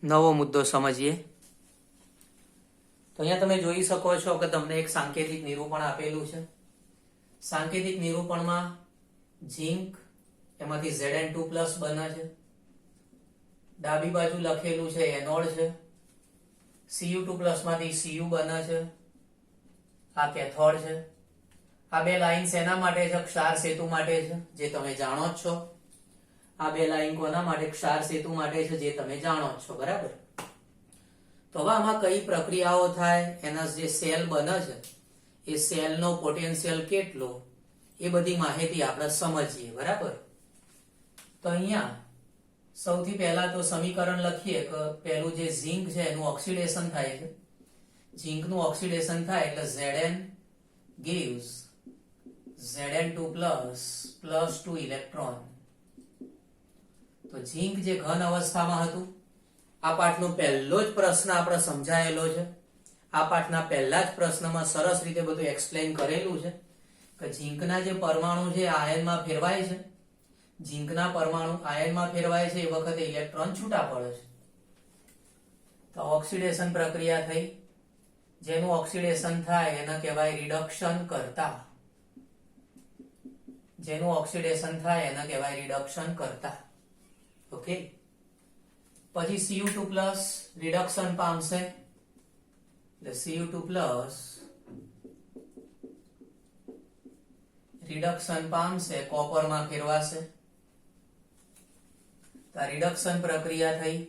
નવો મુદ્દો સમજીએ. તો અહીંયા તમે જોઈ શકો છો કે તમને એક સાંકેતિક નિરૂપણ આપેલું છે. સાંકેતિક નિરૂપણમાં ઝીંક એમાંથી Zn2+ બને છે. ડાબી બાજુ લખેલું છે એનોડ છે. Cu2+ માંથી Cu બને છે. આ કેથોડ છે. આ બે લાઈન શેના માટે છે? ક્ષાર સેતુ માટે છે, જે તમે જાણો જ છો. આ બે લાઈન કોના માટે? ક્ષાર સેતુ માટે છે, જે તમે જાણો જ છો. બરાબર. તો હવે આમાં કઈ પ્રક્રિયાઓ થાય, એના જે સેલ બને છે એ સેલનો પોટેન્શિયલ કેટલો, એ બધી માહિતી આપણે સમજીએ. બરાબર. તો અહીંયા સૌથી પહેલા તો સમીકરણ લખીએ કે પહેલું જે ઝીંક છે એનું ઓક્સિડેશન થાય છે. ઝીંકનું ઓક્સિડેશન થાય એટલે Zn gives Zn2+ +2 ઇલેક્ટ્રોન. તો ઝીંક જે ઘન અવસ્થામાં હતું, આ પાઠનો પહેલો જ પ્રશ્ન આપણે સમજાયેલો છે. આ પાઠના પહેલા જ પ્રશ્નમાં સરસ રીતે બધું એક્સપ્લેન કરેલું છે કે ઝીંકના જે પરમાણુ છે આયનમાં ફેરવાય છે. ઝીંકના પરમાણુ આયનમાં ફેરવાય છે એ વખતે ઇલેક્ટ્રોન છૂટા પડે છે. તો ઓક્સિડેશન પ્રક્રિયા થઈ. જેનું ઓક્સિડેશન થાય એને કહેવાય રિડક્શન કરતા. જેનું ઓક્સિડેશન થાય એને કહેવાય રિડક્શન કરતા. ઓકે. પછી Cu2+ રિડક્શન પામશે એટલે Cu2+ રિડક્શન પામશે, કોપરમાં ફેરવાશે. તો આ રિડક્શન પ્રક્રિયા થઈ.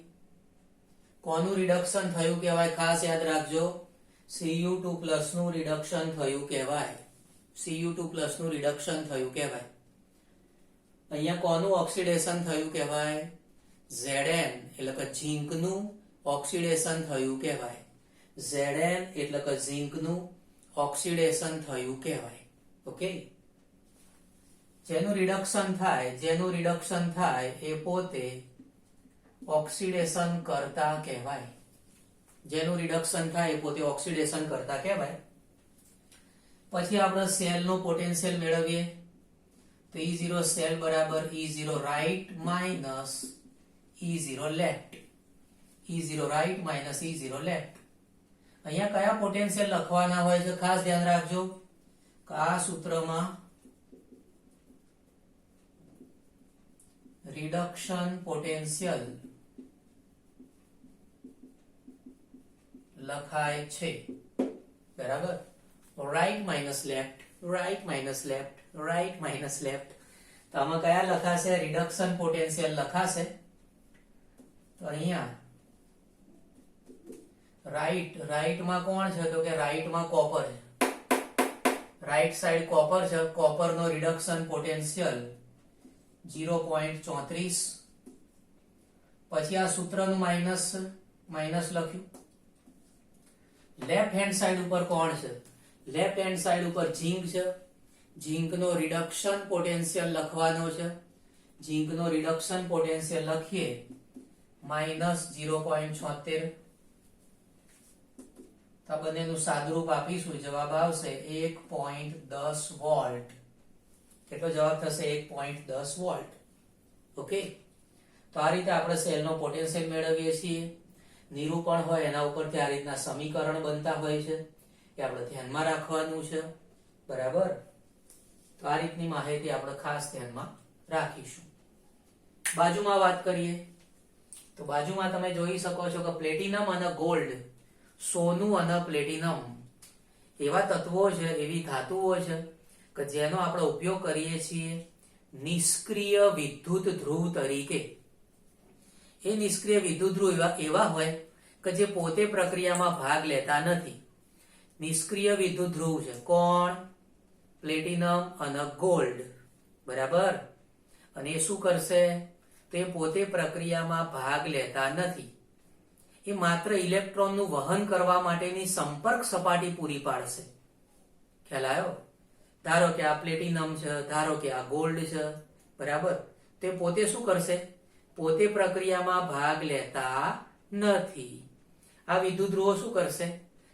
કોનું રિડક્શન થયું કહેવાય? ખાસ યાદ રાખજો, Cu2+ નું રિડક્શન થયું કહેવાય. Cu2+ નું રિડક્શન થયું કહેવાય. અહીંયા કોનું ઓક્સિડેશન થયું કહેવાય? Zn એટલે કે ઝીંકનું ઓક્સિડેશન થયું કહેવાય. Zn એટલે કે ઝીંકનું ઓક્સિડેશન થયું કહેવાય. ઓકે. જેનું રિડક્શન થાય એ પોતે ઓક્સિડેશન કરતા કહેવાય. જેનું રિડક્શન થાય એ પોતે ઓક્સિડેશન કરતા કહેવાય. પછી આપણે સેલનો પોટેન્શિયલ મેળવીએ તો E0 સેલ બરાબર E0 right minus E0 left. E0 right minus E0 left. અહીંયા કયા પોટેન્શિયલ લખવાના હોય છે? ખાસ ધ્યાન રાખજો કે આ સૂત્રમાં રિડક્શન પોટેન્શિયલ લખાય છે. બરાબર. Right minus left, right minus left, right minus left. તો આમાં કયા લખાશે? રિડક્શન પોટેન્શિયલ લખાશે. તો અહીંયા રાઈટમાં કોણ છે? તો કે રાઈટમાં કોપર છે. રાઈટ સાઈડ કોપર છે. કોપરનો રિડક્શન પોટેન્શિયલ 0.34. પછી આ સૂત્રનું માઇનસ લખ્યું. લેફ્ટ હેન્ડ સાઈડ ઉપર કોણ છે? લેફ્ટ હેન્ડ સાઈડ ઉપર ઝીંક છે. ઝીંકનો રિડક્શન પોટેન્શિયલ લખવાનો છે. ઝીંકનો રિડક્શન પોટેન્શિયલ લખીએ -0.76. તો આ બંનેનું સાદુરૂપ આપીશું, જવાબ આવશે 1.10 વોલ્ટ. કેટલો જવાબ થશે? 1.10 વોલ્ટ. ઓકે. તો આ રીતે આપણે સેલનો પોટેન્શિયલ મેળવીએ છીએ. નિરૂપણ હોય એના ઉપરથી આ રીતના સમીકરણ બનતા હોય છે, એ આપણે ધ્યાનમાં રાખવાનું છે. બરાબર. તો આ રીતની માહિતી આપણે ખાસ ધ્યાનમાં રાખીશું. બાજુમાં વાત કરીએ તો બાજુમાં તમે જોઈ શકો છો કે પ્લેટિનમ અને ગોલ્ડ, સોનું અને પ્લેટિનમ એવા તત્વો છે, એવી ધાતુઓ છે કે જેનો આપણે ઉપયોગ કરીએ છીએ નિષ્ક્રિય વિદ્યુત ધ્રુવ તરીકે. એ નિષ્ક્રિય વિદ્યુત ધ્રુવ એવા હોય કે જે પોતે પ્રક્રિયામાં ભાગ લેતા નથી. નિષ્ક્રિય વિદ્યુત ધ્રુવ છે કોણ? પ્લેટિનમ અને ગોલ્ડ. બરાબર. અને એ શું કરશે? તે પોતે પ્રક્રિયામાં ભાગ લેતા નથી. એ માત્ર ઇલેક્ટ્રોનનું વહન કરવા માટેની સંપર્ક સપાટી પૂરી પાડશે. ખ્યાલ આવ્યો? ધારો કે આ પ્લેટિનમ છે, ધારો કે આ ગોલ્ડ છે. બરાબર. તે પોતે શું કરશે? પોતે પ્રક્રિયામાં ભાગ લેતા નથી. આ વિદ્યુત ધ્રુવો શું કરશે?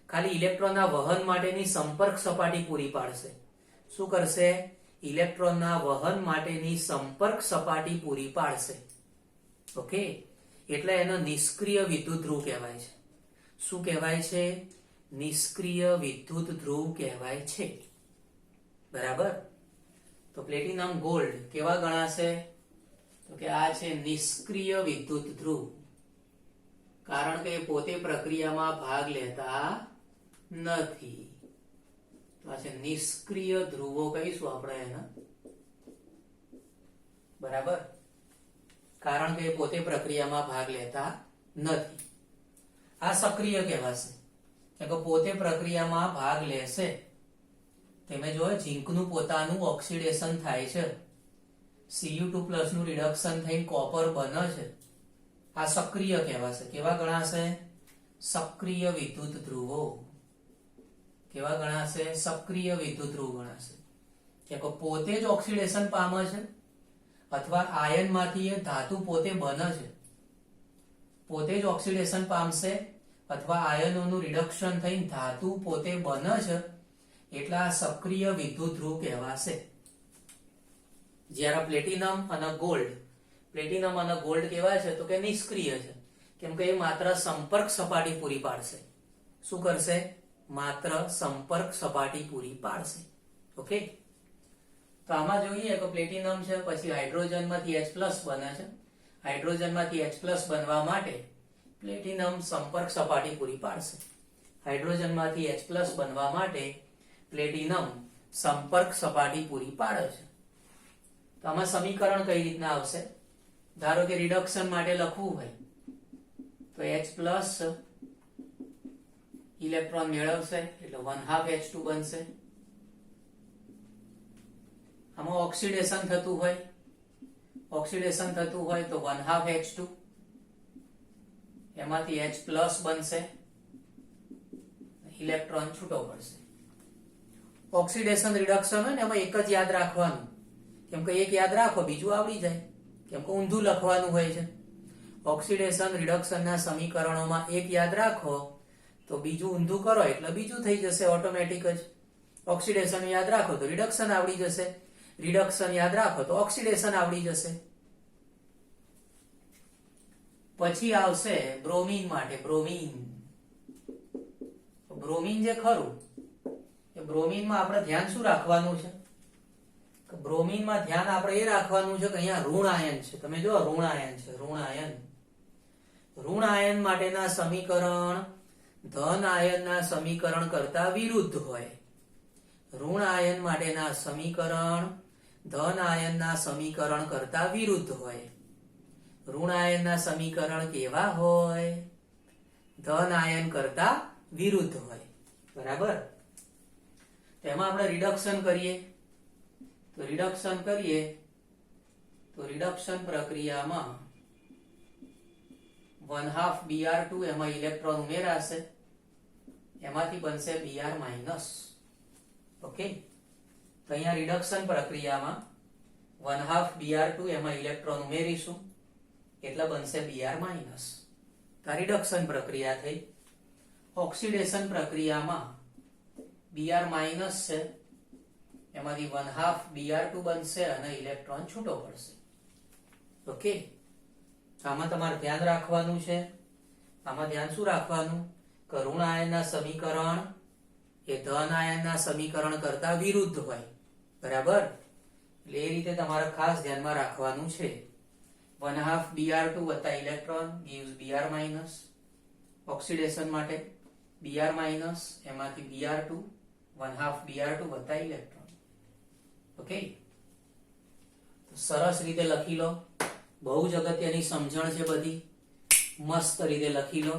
ખાલી ઇલેક્ટ્રોનના વહન માટેની સંપર્ક સપાટી પૂરી પાડશે. શું કરશે? ઇલેક્ટ્રોનના વહન માટેની સંપર્ક સપાટી પૂરી પાડશે. ઓકે. એટલે એનો નિષ્ક્રિય વિદ્યુત ધ્રુવ કહેવાય છે. શું કહેવાય છે? નિષ્ક્રિય વિદ્યુત ધ્રુવ કહેવાય છે. બરાબર. તો પ્લેટિનમ ગોલ્ડ કેવા ગણાશે? તો કે આ છે નિષ્ક્રિય વિદ્યુત ધ્રુવ, કારણ કે પોતે પ્રક્રિયામાં ભાગ લેતા નથી. તો આ છે નિષ્ક્રિય ધ્રુવો કહીશું આપણે એને. બરાબર, કારણ કે પોતે પ્રક્રિયામાં ભાગ લેતા નથી. આ સક્રિય કહેવાશે, કે પોતે પ્રક્રિયામાં ભાગ લેશે. તમે જોયું ઝીંકનું પોતાનું ઓક્સિડેશન થાય છે, Cu2+ નું રિડક્શન થઈને કોપર બને છે. આ સક્રિય કહેવાશે. કેવા ગણાશે? સક્રિય વિદ્યુત ધ્રુવો. કેવા ગણાશે? સક્રિય વિદ્યુત ધ્રુવ ગણાશે. કે પોતે જ ઓક્સિડેશન પામે છે, અથવા આયનમાંથી એ ધાતુ પોતે બને છે. પોતે જ ઓક્સિડેશન પામશે અથવા આયનોનું રિડક્શન થઈને ધાતુ પોતે બને છે, એટલે આ સક્રિય વિદ્યુત ધ્રુવ કહેવાશે. જ્યારે પ્લેટિનમ અને ગોલ્ડ કેવા છે? તો કે નિષ્ક્રિય છે, કેમ કે એ માત્ર સંપર્ક સપાટી પૂરી પાડશે. શું કરશે? માત્ર સંપર્ક સપાટી પૂરી પાડશે. ઓકે, તો આમાં જોઈએ કે પ્લેટિનમ છે, પછી હાઇડ્રોજનમાંથી H+ બને છે. હાઇડ્રોજનમાંથી H+ બનવા માટે પ્લેટિનમ સંપર્ક સપાટી પૂરી પાડશે. હાઇડ્રોજનમાંથી H+ બનવા માટે પ્લેટિનમ સંપર્ક સપાટી પૂરી પાડે છે. તો આમાં સમીકરણ કઈ રીતના આવશે? ધારો કે રિડક્શન માટે લખવું હોય તો H+ ઇલેક્ટ્રોન મેળવશે એટલે 1/2 H2 બનશે. આમાં ઓક્સિડેશન થતું હોય તો 1/2 H2, એમાંથી H+ બનશે, ઇલેક્ટ્રોન છૂટો પડશે. ઓક્સિડેશન રિડક્શન હોય ને એમાં એક જ યાદ રાખવાનું, કેમ કે એક યાદ રાખો બીજું આવડી જાય, કેમ કે ઊંધું લખવાનું હોય છે. ઓક્સિડેશન રિડક્શનના સમીકરણોમાં એક યાદ રાખો તો બીજું ઊંધું કરો એટલે બીજું થઈ જશે ઓટોમેટિક જ. ઓક્સિડેશન યાદ રાખો તો રિડક્શન આવડી જશે, રિડક્શન યાદ રાખો તો ઓક્સિડેશન આવડી જશે. પછી આવશે બ્રોમિન માટે. બ્રોમિન જે ખરું એ બ્રોમિનમાં આપણે ધ્યાન શું રાખવાનું છે? બ્રોમિનમાં ધ્યાન આપણે એ રાખવાનું છે કે અહીંયા ઋણ આયન છે. તમે જો ઋણ આયન છે, ઋણ આયન માટેના સમીકરણ ધન આયનના સમીકરણ કરતા વિરુદ્ધ હોય. ઋણ આયન માટેના સમીકરણ ધન આયનના સમીકરણ કરતા વિરુદ્ધ હોય. ઋણ આયનના સમીકરણ કેવા હોય? ધન આયન કરતા વિરુદ્ધ હોય. બરાબર. તેમાં આપણે રિડક્શન કરીએ તો રિડક્શન પ્રક્રિયામાં 1/2 Br2 એમાં ઇલેક્ટ્રોન ઉમેરાશે, એમાંથી બનશે Br-. ઓકે, તો અહીંયા રિડક્શન પ્રક્રિયામાં 1/2 Br2 એમાં ઇલેક્ટ્રોન ઉમેરીશું એટલે બનશે Br-. તો રિડક્શન પ્રક્રિયા થઈ. ઓક્સિડેશન પ્રક્રિયામાં Br- છે, એમાંથી 1/2 Br2 બનશે અને ઇલેક્ટ્રોન છૂટો પડશે. ઓકે, આમાં તમારે ધ્યાન રાખવાનું છે. આમાં ધ્યાન શું રાખવાનું? કે ઋણ આયનના સમીકરણ એ ધન આયનના સમીકરણ કરતા વિરુદ્ધ હોય. બરાબર, એટલે એ રીતે તમારે ખાસ ધ્યાનમાં રાખવાનું છે. 1/2 Br2 વત્તા ઇલેક્ટ્રોન gives Br-. ઓક્સિડેશન માટે Br-, એમાંથી Br2 1/2 Br2 વત્તા ઇલેક્ટ્રોન. ઓકે, તો સરસ રીતે લખી લો. બહુ જ અગત્યની સમજણ છે બધી, મસ્ત રીતે લખી લો.